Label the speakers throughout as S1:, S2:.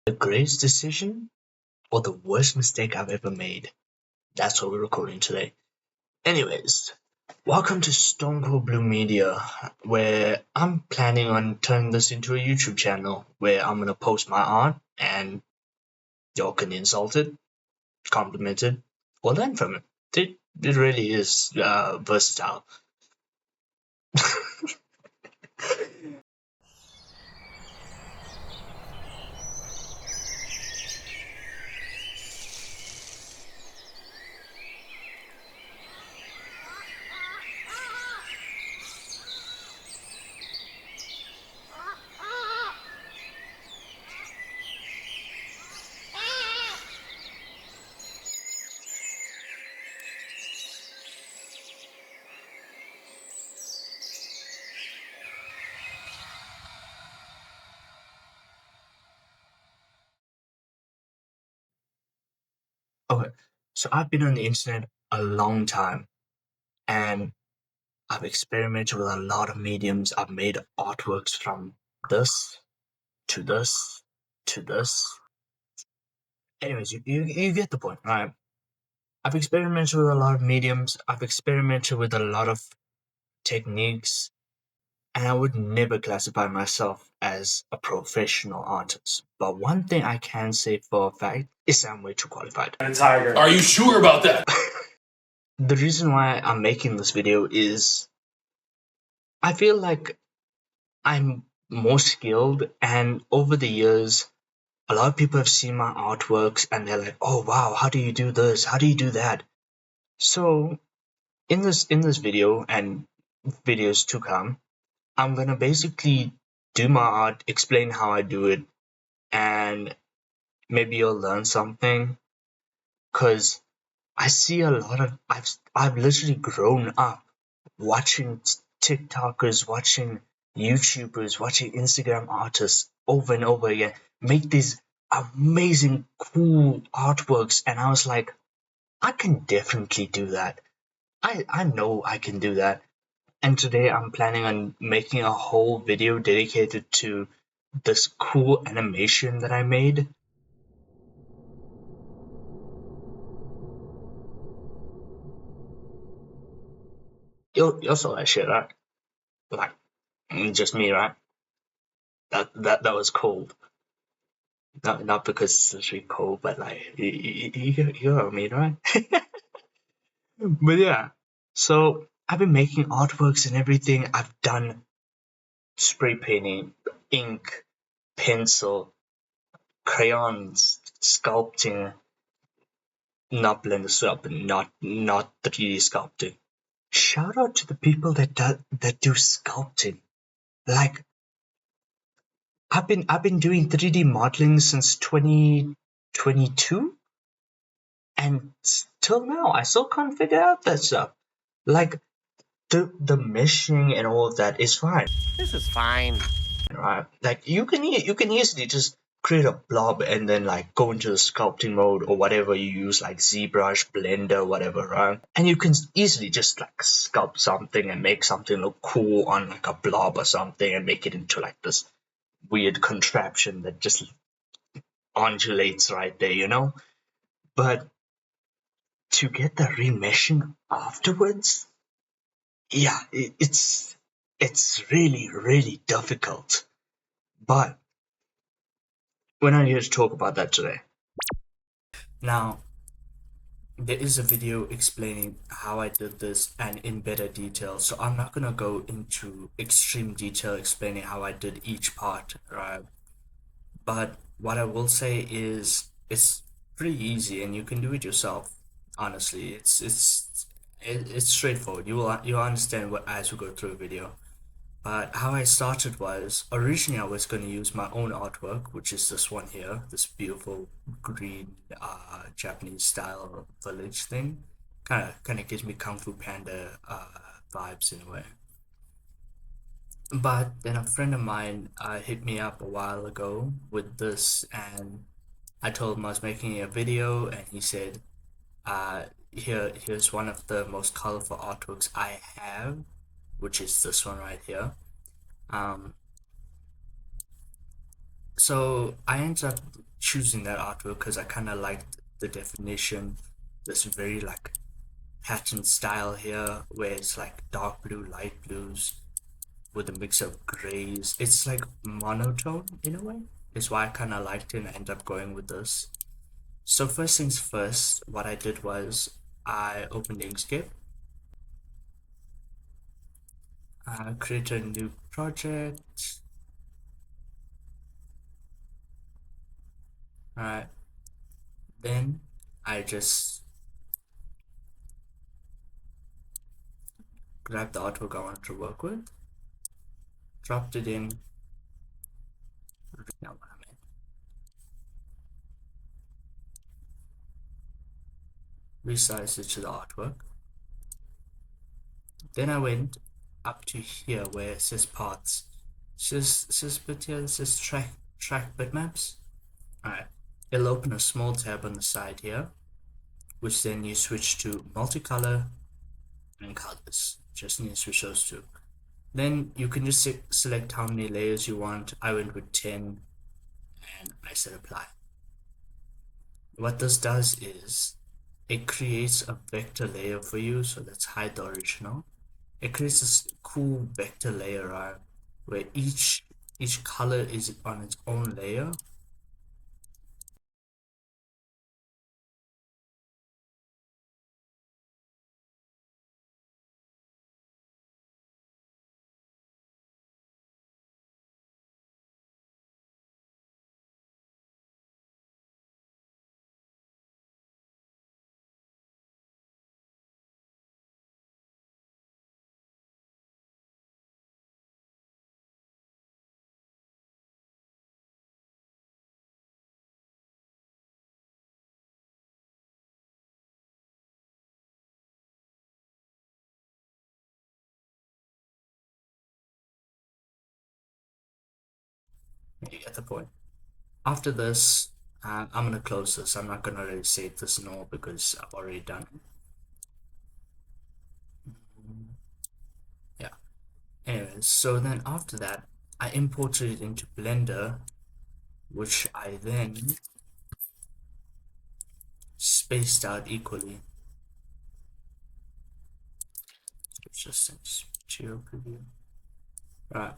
S1: The greatest decision or the worst mistake I've ever made? That's what we're recording today. Anyways, welcome to Stone Cold Blue Media, where I'm planning on turning this into a YouTube channel where I'm gonna post my art and y'all can insult it, compliment it, or learn from it. It really is versatile. Okay, so I've been on the internet a long time and I've experimented with a lot of mediums. I've made artworks from this to this to this. Anyways, you get the point, right? I've experimented with a lot of mediums. I've experimented with a lot of techniques, and I would never classify myself as a professional artist. But one thing I can say for a fact is I'm way too qualified.
S2: A tiger.
S3: Are you sure about that?
S1: The reason why I'm making this video is I feel like I'm more skilled, and over the years, a lot of people have seen my artworks and they're like, oh wow, how do you do this? How do you do that? So in this video and videos to come, I'm gonna basically do my art, explain how I do it, and maybe you'll learn something. Cause I see a lot of I've literally grown up watching TikTokers, watching YouTubers, watching Instagram artists over and over again make these amazing, cool artworks, and I was like, I can definitely do that. I know I can do that. And today I'm planning on making a whole video dedicated to this cool animation that I made. You saw that shit, right? Like, just me, right? That was cold. Not because it's literally cold, but like you know what I mean, right? But yeah, so I've been making artworks and everything. I've done spray painting, ink, pencil, crayons, sculpting, not blender swap, not 3D sculpting. Shout out to the people that do sculpting. Like I've been doing 3D modeling since 2022, and till now I still can't figure out that stuff. Like the meshing and all of that is fine.
S2: This is fine.
S1: Right? Like you can easily just create a blob and then like go into the sculpting mode or whatever you use, like ZBrush, Blender, whatever, right? And you can easily just like sculpt something and make something look cool on like a blob or something and make it into like this weird contraption that just undulates right there, you know? But to get the remeshing afterwards, yeah, it's really, really difficult. But we're not here to talk about that today. Now, there is a video explaining how I did this and in better detail, so I'm not gonna go into extreme detail explaining how I did each part, right? But what I will say is it's pretty easy and you can do it yourself. Honestly, it's straightforward. You'll understand what as we go through a video. But how I started was, originally I was going to use my own artwork, which is this one here, this beautiful green Japanese style village thing. Kind of gives me Kung Fu Panda vibes in a way. But then a friend of mine hit me up a while ago with this, and I told him I was making a video, and he said, here's one of the most colorful artworks I have, which is this one right here. So I ended up
S2: choosing that artwork because I kind of liked the definition, this very like pattern style here where it's like dark blue, light blues with a mix of grays. It's like monotone in a way. It's why I kind of liked it and ended up going with this. So first things first, what I did was I opened Inkscape. I created a new project. Alright, then I just grabbed the artwork I wanted to work with, dropped it in. Now what I'm in. Resized it to the artwork. Then I went up to here where it says parts. It says bit here that says track bitmaps. Alright, it'll open a small tab on the side here, which then you switch to multicolor and colors. Just need to switch those two. Then you can just select how many layers you want. I went with 10 and I said apply. What this does is it creates a vector layer for you. So let's hide the original. It creates this cool vector layer where each color is on its own layer. You get the point. After this, I'm gonna close this. I'm not gonna really save this in all because I've already done it. Yeah. Anyways, so then after that, I imported it into Blender, which I then spaced out equally. It's just material preview. Right.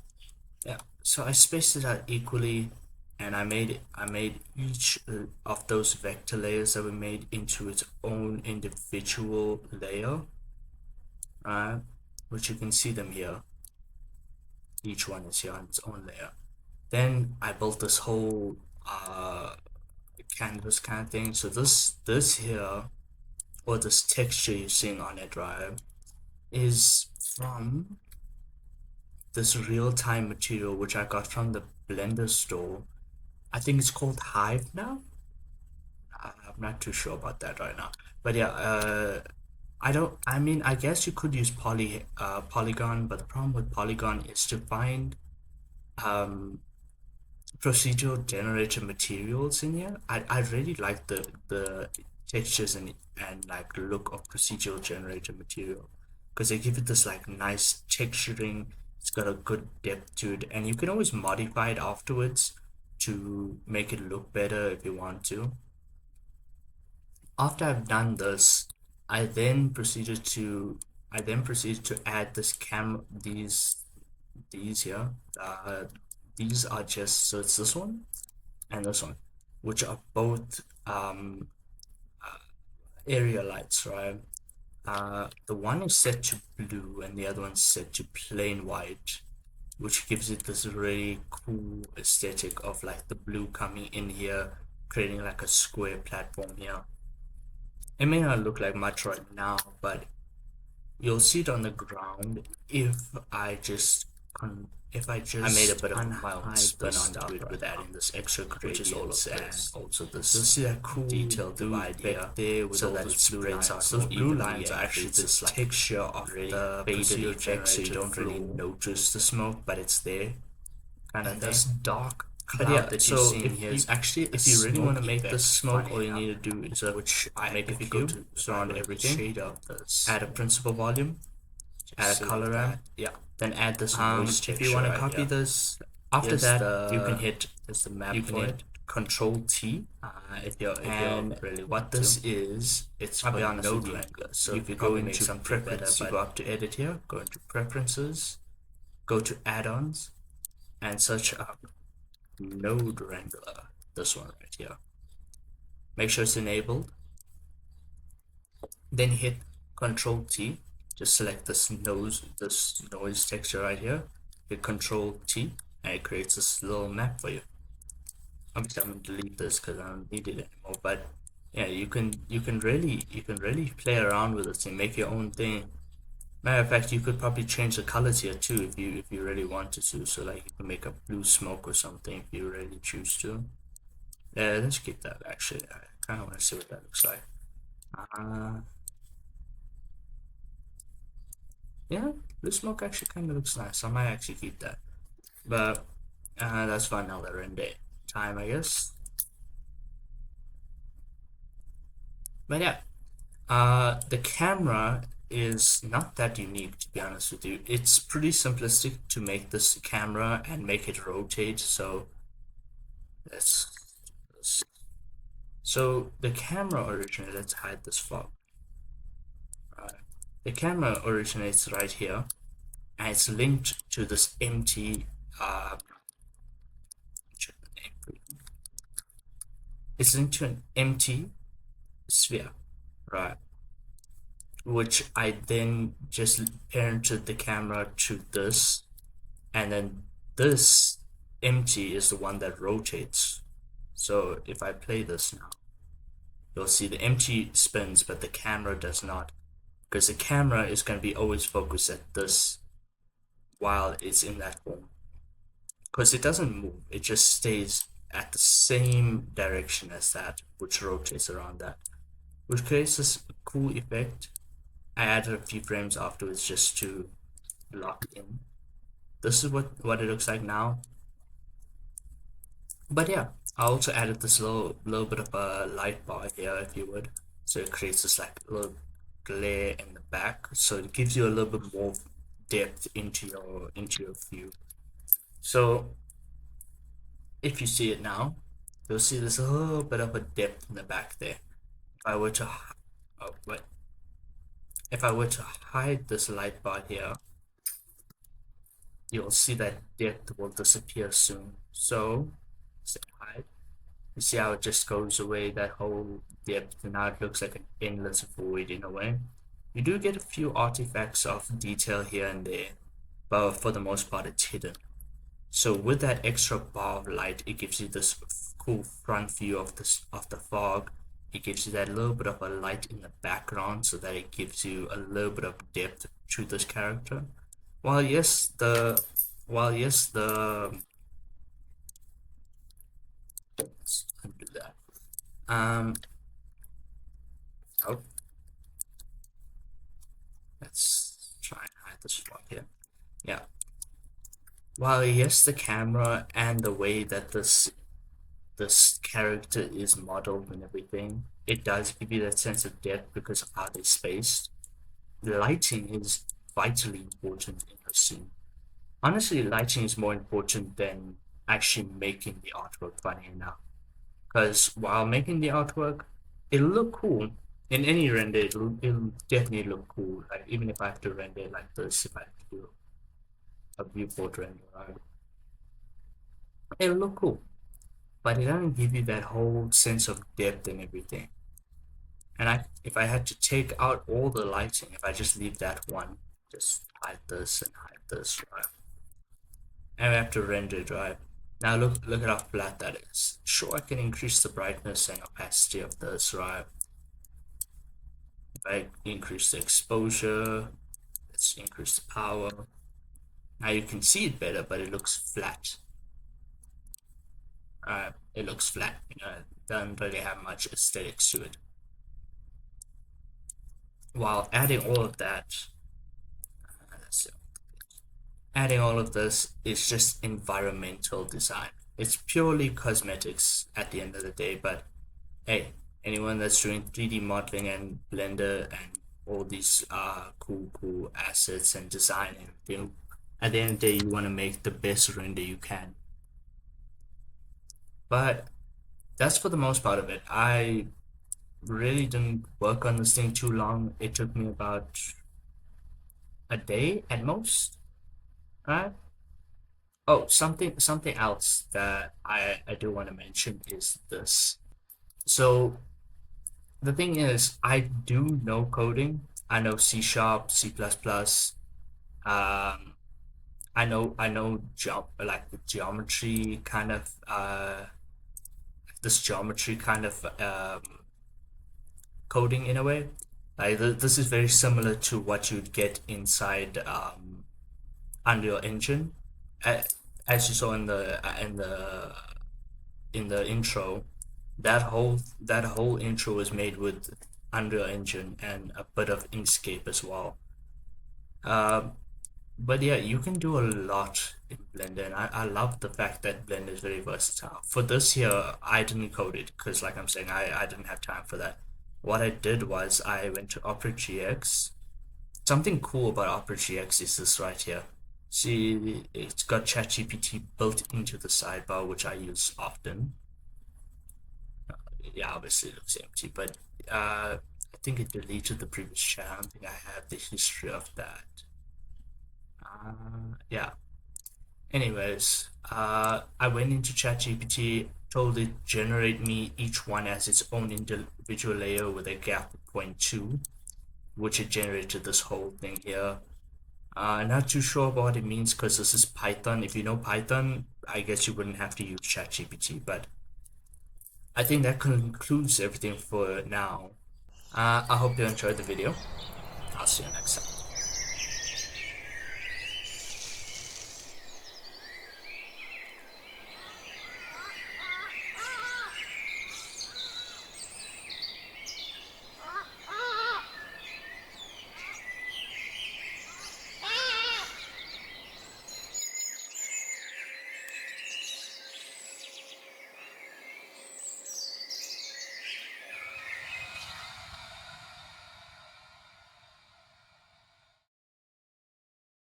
S2: Yeah. So I spaced it out equally, and I made each of those vector layers that we made into its own individual layer. Which you can see them here. Each one is here on its own layer. Then I built this whole canvas kind of thing. So this here, or this texture you're seeing on it, right, is from this real-time material which I got from the Blender store. I think it's called Hive now. I'm not too sure about that right now, but yeah, I mean, I guess you could use Polygon, but the problem with Polygon is to find procedural generated materials in here. I really like the textures and like look of procedural generated material because they give it this like nice texturing. It's got a good depth to it, and you can always modify it afterwards to make it look better if you want to. After I've done this, I then proceeded to add this these here. These are just, so it's this one and this one, which are both area lights, right? The one is set to blue and the other one's set to plain white, which gives it this really cool aesthetic of like the blue coming in here, creating like a square platform here. It may not look like much right now, but you'll see it on the ground if I just I made a bit of my own spin onto it with adding this extra gradients and also this. You'll see that cool detail divide there with all those blue lines. Those blue lines are actually this like texture of the faded effect, so you don't really notice the smoke, but it's there. Kind of this dark cloud that you're seeing here is actually, if you really want to make this smoke, all you need to do is make a cube, surround everything, add a principal volume, add a color ramp, yeah, then add this noise texture. If you want to copy this, after that you can hit the map for it, Control T if you're really what this is. It's
S1: I'll be
S2: called
S1: honest
S2: node
S1: with you.
S2: wrangler. So
S1: You
S2: if you
S1: could
S2: go
S1: probably make
S2: into
S1: something
S2: preference,
S1: better,
S2: you go up to edit here, go into preferences, go to add-ons, and search up node wrangler. This one right here. Make sure it's enabled. Then hit Control T. Just select this noise texture right here. Hit Control T, and it creates this little map for you. Obviously, I'm gonna delete this because I don't need it anymore. But yeah, you can really play around with this and make your own thing. Matter of fact, you could probably change the colors here too if you really wanted to. So like you can make a blue smoke or something if you really choose to. Yeah, let's keep that actually. I kind of want to see what that looks like. Yeah, blue smoke actually kind of looks nice. I might actually keep that. But that's for another render time, I guess. But yeah, the camera is not that unique, to be honest with you. It's pretty simplistic to make this camera and make it rotate. So the camera originates. Let's hide this fog. The camera originates right here, and it's linked to this empty. It's linked to an empty sphere, right? Which I then just parented the camera to this, and then this empty is the one that rotates. So if I play this now, you'll see the empty spins, but the camera does not, because the camera is going to be always focused at this while it's in that form, because it doesn't move, it just stays at the same direction as that, which rotates around that, which creates this cool effect. I added a few frames afterwards just to lock in. This is what it looks like now. But yeah, I also added this little bit of a light bar here, if you would, so it creates this like little glare in the back, so it gives you a little bit more depth into your view. So if you see it now, you'll see there's a little bit of a depth in the back there. If I were to hide this light bar here, you'll see that depth will disappear soon. So say hide. You see how it just goes away, that whole depth, and now it looks like an endless void in a way. You do get a few artifacts of detail here and there, but for the most part it's hidden. So with that extra bar of light, it gives you this cool front view of the fog. It gives you that little bit of a light in the background, so that it gives you a little bit of depth to this character. While yes, let's undo that. Let's try and hide this spot here. Yeah. While yes, the camera and the way that this character is modeled and everything, it does give you that sense of depth because of how they're spaced. The lighting is vitally important in the scene. Honestly, lighting is more important than actually making the artwork, funny enough. Because while making the artwork, it'll look cool. In any render, it'll definitely look cool. Like even if I have to render it like this, if I have to do a viewport render, right? It'll look cool. But it doesn't give you that whole sense of depth and everything. And if I had to take out all the lighting, if I just leave that one, just hide this and hide this, right? And I have to render it, right? Now look at how flat that is. Sure, I can increase the brightness and opacity of this, right? If I increase the exposure, let's increase the power. Now you can see it better, but it looks flat. It looks flat, you know, it doesn't really have much aesthetics to it. While adding all of that, adding all of this is just environmental design. It's purely cosmetics at the end of the day, but hey, anyone that's doing 3D modeling and Blender and all these cool assets and design and everything, at the end of the day, you want to make the best render you can. But that's for the most part of it. I really didn't work on this thing too long. It took me about a day at most, right? Oh, something else that I do want to mention is this. So the thing is, I do know coding. I know C sharp, C plus plus. Um, I know like the geometry kind of this geometry kind of coding in a way. Like this is very similar to what you'd get inside Unreal Engine, uh, as you saw in the intro. That whole intro was made with Unreal Engine and a bit of Inkscape as well. Um, but yeah, you can do a lot in Blender, and I love the fact that Blender is very versatile. For this here, I didn't code it because, like I'm saying, I didn't have time for that. What I did was I went to Opera GX. Something cool about Opera GX is this right here. See, it's got ChatGPT built into the sidebar, which I use often. Yeah, obviously it looks empty, but I think it deleted the previous chat. I don't think I have the history of that. Yeah. Anyways, I went into ChatGPT, told it generate me each one as its own individual layer with a gap of 0.2, which it generated this whole thing here. Not too sure about what it means because this is Python. If you know Python, I guess you wouldn't have to use ChatGPT, but I think that concludes everything for now. I hope you enjoyed the video. I'll see you next time.